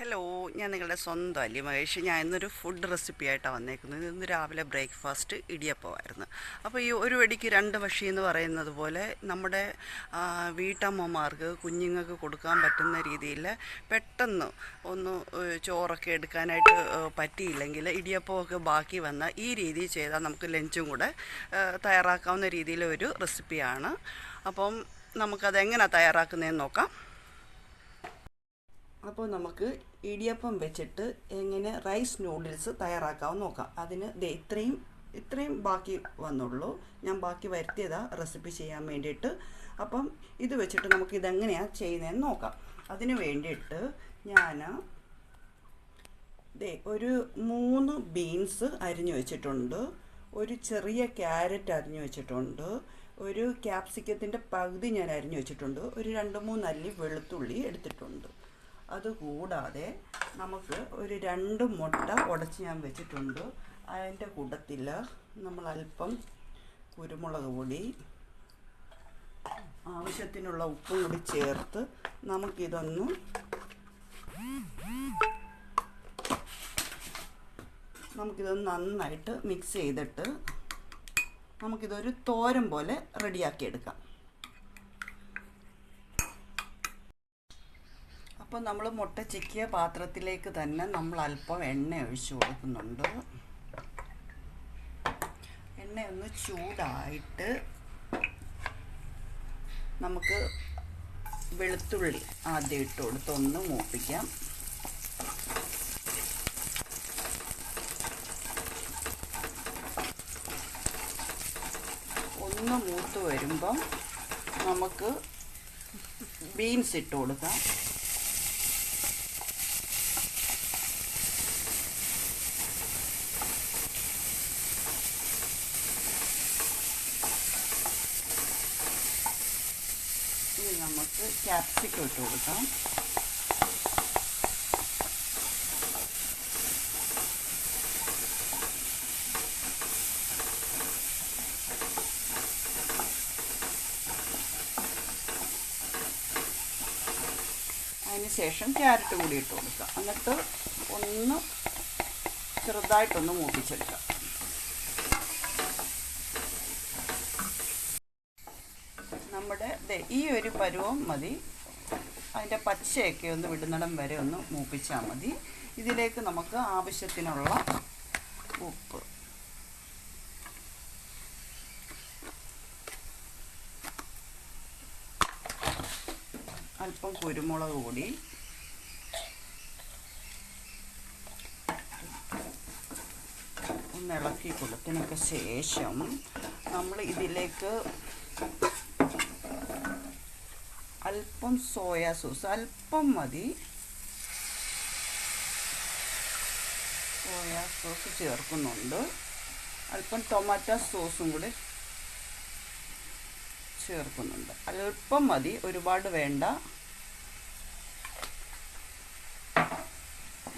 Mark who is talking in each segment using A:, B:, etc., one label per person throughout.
A: Hello, ഞാൻ നിങ്ങളുടെ സ്വന്തം അല്ലി മഹേഷ്. ഞാൻ ഇന്നൊരു ഫുഡ് റെസിപ്പി ആയിട്ടാണ് വന്നേക്കുന്നത്. ഇന്ന് രാവിലെ ബ്രേക്ക്ഫാസ്റ്റ് ഇടിയപ്പമായിരുന്നു. അപ്പോൾ ഈ ഒരു വെടിക്ക് രണ്ട് പക്ഷി എന്ന് പറയുന്നത് പോലെ നമ്മുടെ വീട്ടമ്മമാർക്ക് കുഞ്ഞുങ്ങൾക്ക് കൊടുക്കാൻ പറ്റുന്ന രീതിയിൽ പെട്ടെന്ന് ഒന്ന് ചോറൊക്കെ എടുക്കാനായിട്ട് പറ്റിയില്ലെങ്കിൽ ഇടിയപ്പമൊക്കെ ബാക്കി വന്നാൽ ഈ രീതിയിൽ ചെയ്താൽ നമുക്ക് ലഞ്ചും കൂടെ തയ്യാറാക്കാവുന്ന രീതിയിലൊരു റെസിപ്പിയാണ്. അപ്പം നമുക്കതെങ്ങനെ തയ്യാറാക്കുന്നതെന്ന് നോക്കാം. അപ്പോൾ നമുക്ക് ഇടിയപ്പം വെച്ചിട്ട് എങ്ങനെ റൈസ് നൂഡിൽസ് തയ്യാറാക്കാമെന്ന് നോക്കാം. അതിന് ഇത്രയും ബാക്കി വന്നുള്ളൂ. ഞാൻ ബാക്കി വരുത്തിയതാണ് റെസിപ്പി ചെയ്യാൻ വേണ്ടിയിട്ട്. അപ്പം ഇത് വെച്ചിട്ട് നമുക്ക് ഇതെങ്ങനെയാണ് ചെയ്യുന്നതെന്ന് നോക്കാം. അതിന് വേണ്ടിയിട്ട് ഞാൻ ഒരു 3 ബീൻസ് അരിഞ്ഞു വെച്ചിട്ടുണ്ട്, ഒരു ചെറിയ ക്യാരറ്റ് അരിഞ്ഞു വെച്ചിട്ടുണ്ട്, ഒരു ക്യാപ്സിക്കത്തിൻ്റെ പകുതി ഞാൻ അരിഞ്ഞു വെച്ചിട്ടുണ്ട്, ഒരു 2-3 അല്ലി വെളുത്തുള്ളി എടുത്തിട്ടുണ്ട്. അതുകൂടാതെ നമുക്ക് ഒരു 2 മുട്ട ഉടച്ച് ഞാൻ വെച്ചിട്ടുണ്ട്. അതിൻ്റെ കൂട്ടത്തിൽ നമ്മൾ അല്പം കുരുമുളക് പൊടി, ആവശ്യത്തിനുള്ള ഉപ്പും കൂടി ചേർത്ത് നമുക്കിതൊന്ന് നന്നായിട്ട് മിക്സ് ചെയ്തിട്ട് നമുക്കിതൊരു തോരൻ പോലെ റെഡിയാക്കിയെടുക്കാം. അപ്പോൾ നമ്മൾ മുട്ട ചിക്കിയ പാത്രത്തിലേക്ക് തന്നെ നമ്മൾ അല്പം എണ്ണ ഒഴിച്ചു കൊടുക്കുന്നുണ്ട്. എണ്ണ ഒന്ന് ചൂടായിട്ട് നമുക്ക് വെളുത്തുള്ളി ആദ്യം ഇട്ട് കൊടുത്ത് ഒന്ന് മൂപ്പിക്കാം. ഒന്ന് മൂത്ത് വരുമ്പം നമുക്ക് ബീൻസ് ഇട്ട് കൊടുക്കാം. ഇനി നമുക്ക് ക്യാപ്സിക്കം ഇട്ട് കൊടുക്കാം. അതിനുശേഷം ക്യാരറ്റ് കൂടി ഇട്ട് കൊടുക്കാം. എന്നിട്ട് ഒന്ന് ചെറുതായിട്ടൊന്ന് മൂപ്പിച്ചെടുക്കാം. നമ്മുടെ ഈ ഒരു പരുവം മതി. അതിൻ്റെ പച്ചയൊക്കെ ഒന്ന് വിടുന്നിടം വരെ ഒന്ന് മൂപ്പിച്ചാൽ മതി. ഇതിലേക്ക് നമുക്ക് ആവശ്യത്തിനുള്ള ഉപ്പ്, അല്പം കുരുമുളക് പൊടി, ഒന്ന് ഇളക്കി കൊടുത്തതിനൊക്കെ ശേഷം നമ്മൾ ഇതിലേക്ക് അല്പം സോയാ സോസ്, അല്പം മതി സോയാ സോസ് ചേർക്കുന്നുണ്ട്. അല്പം ടൊമാറ്റോ സോസും കൂടി ചേർക്കുന്നുണ്ട്. അല്പം മതി, ഒരുപാട് വേണ്ട.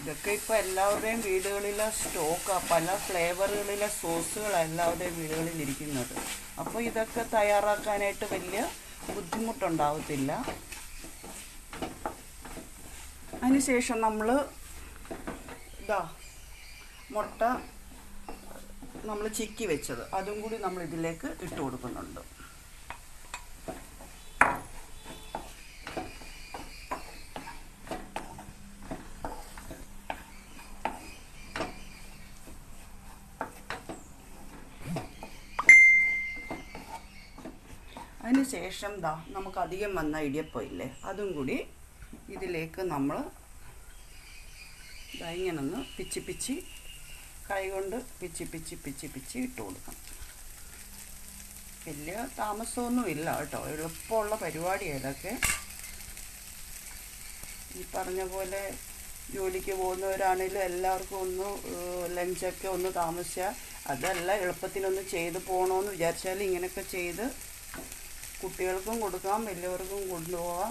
A: ഇതൊക്കെ ഇപ്പോൾ എല്ലാവരുടെയും വീടുകളിലെ സ്റ്റോക്കാണ്. പല ഫ്ലേവറുകളിലെ സോസുകൾ എല്ലാവരുടെയും വീടുകളിൽ ഇരിക്കുന്നത്. അപ്പോൾ ഇതൊക്കെ തയ്യാറാക്കാനായിട്ട് വലിയ ബുദ്ധിമുട്ടുണ്ടാവത്തില്ല. അതിനുശേഷം നമ്മൾ മുട്ട നമ്മൾ ചിക്കി വെച്ചത് അതും കൂടി നമ്മൾ ഇതിലേക്ക് ഇട്ട് കൊടുക്കുന്നുണ്ട്. അതിനുശേഷം നമുക്ക് അധികം വന്ന ഇടിയപ്പം ഇല്ലേ, അതും കൂടി ഇതിലേക്ക് നമ്മൾ ഇങ്ങനെ ഒന്ന് പിച്ചി കൈകൊണ്ട് പിച്ചി ഇട്ട് കൊടുക്കണം. വലിയ താമസമൊന്നുമില്ല കേട്ടോ, എളുപ്പമുള്ള പരിപാടിയാണ് ഇതൊക്കെ. ഈ പറഞ്ഞ പോലെ ജോലിക്ക് പോകുന്നവരാണെങ്കിലും എല്ലാവർക്കും ഒന്ന് ലഞ്ചൊക്കെ ഒന്ന് താമസിച്ചാൽ അതല്ല, എളുപ്പത്തിനൊന്ന് ചെയ്ത് പോകണമെന്ന് വിചാരിച്ചാൽ ഇങ്ങനെയൊക്കെ ചെയ്ത് കുട്ടികൾക്കും കൊടുക്കാം, വലിയവർക്കും കൊണ്ടുപോകാം.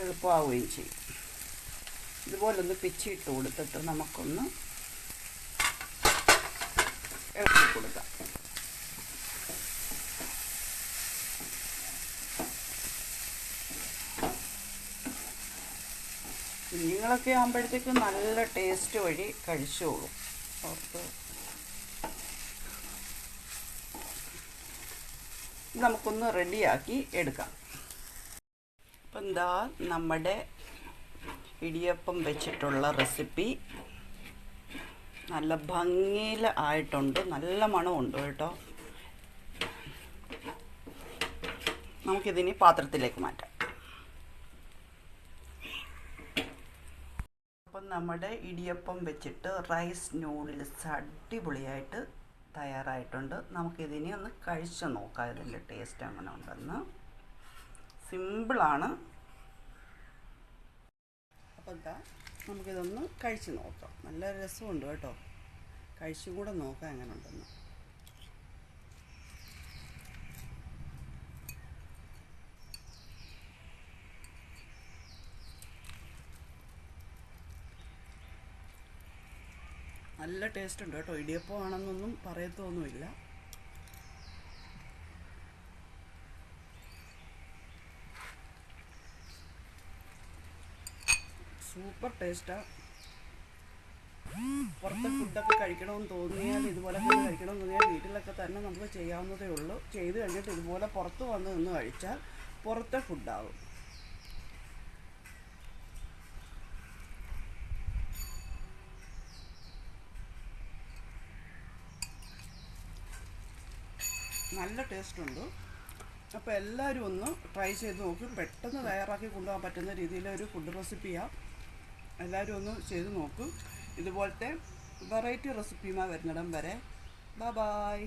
A: എളുപ്പമാവുകയും ചെയ്യും. ഇതുപോലൊന്ന് പിച്ചിട്ട് കൊടുത്തിട്ട് നമുക്കൊന്ന് ഇളക്കി കൊടുക്കാം. കുഞ്ഞുങ്ങളൊക്കെ ആകുമ്പോഴത്തേക്കും നല്ല ടേസ്റ്റ് വഴി കഴിച്ചോളും. അവർക്ക് നമുക്കൊന്ന് റെഡിയാക്കി എടുക്കാം. അപ്പം എന്താ നമ്മുടെ ഇടിയപ്പം വെച്ചിട്ടുള്ള റെസിപ്പി നല്ല ഭംഗിയിൽ ആയിട്ടുണ്ട്. നല്ല മണമുണ്ട് കേട്ടോ. നമുക്കിതിനി പാത്രത്തിലേക്ക് മാറ്റാം. അപ്പം നമ്മുടെ ഇടിയപ്പം വെച്ചിട്ട് റൈസ് നൂഡിൽസ് അടിപൊളിയായിട്ട് തയ്യാറായിട്ടുണ്ട്. നമുക്കിതിനി ഒന്ന് കഴിച്ച് നോക്കാം ഇതിൻ്റെ ടേസ്റ്റ് എങ്ങനെ ഉണ്ടെന്ന്. സിമ്പിളാണ്. അപ്പോൾ എന്താ നമുക്കിതൊന്ന് കഴിച്ച് നോക്കാം. നല്ല രസമുണ്ട് കേട്ടോ. കഴിച്ചും കൂടെ നോക്കാം എങ്ങനെ ഉണ്ടെന്ന്. നല്ല ടേസ്റ്റ് ഉണ്ട് കേട്ടോ. ഇടിയപ്പം ആണെന്നൊന്നും പറയത്തൊന്നുമില്ല. സൂപ്പർ ടേസ്റ്റാണ്. പുറത്തെ ഫുഡൊക്കെ കഴിക്കണമെന്ന് തോന്നിയാൽ, ഇതുപോലെ ഫുഡ് കഴിക്കണമെന്ന് തോന്നിയാൽ വീട്ടിലൊക്കെ തന്നെ നമുക്ക് ചെയ്യാവുന്നതേ ഉള്ളൂ. ചെയ്ത് കഴിഞ്ഞിട്ട് ഇതുപോലെ പുറത്ത് വന്ന് നിന്ന് കഴിച്ചാൽ പുറത്തെ ഫുഡാവും. നല്ല ടേസ്റ്റ് ഉണ്ട്. അപ്പോൾ എല്ലാവരും ഒന്ന് ട്രൈ ചെയ്ത് നോക്കും. പെട്ടെന്ന് തയ്യാറാക്കി കൊണ്ടുപോകാൻ പറ്റുന്ന രീതിയിലൊരു ഫുഡ് റെസിപ്പിയാണ്. എല്ലാവരും ഒന്ന് ചെയ്ത് നോക്കും. ഇതുപോലത്തെ വെറൈറ്റി റെസിപ്പിയുമായി വരുന്നിടം വരെ ബൈ.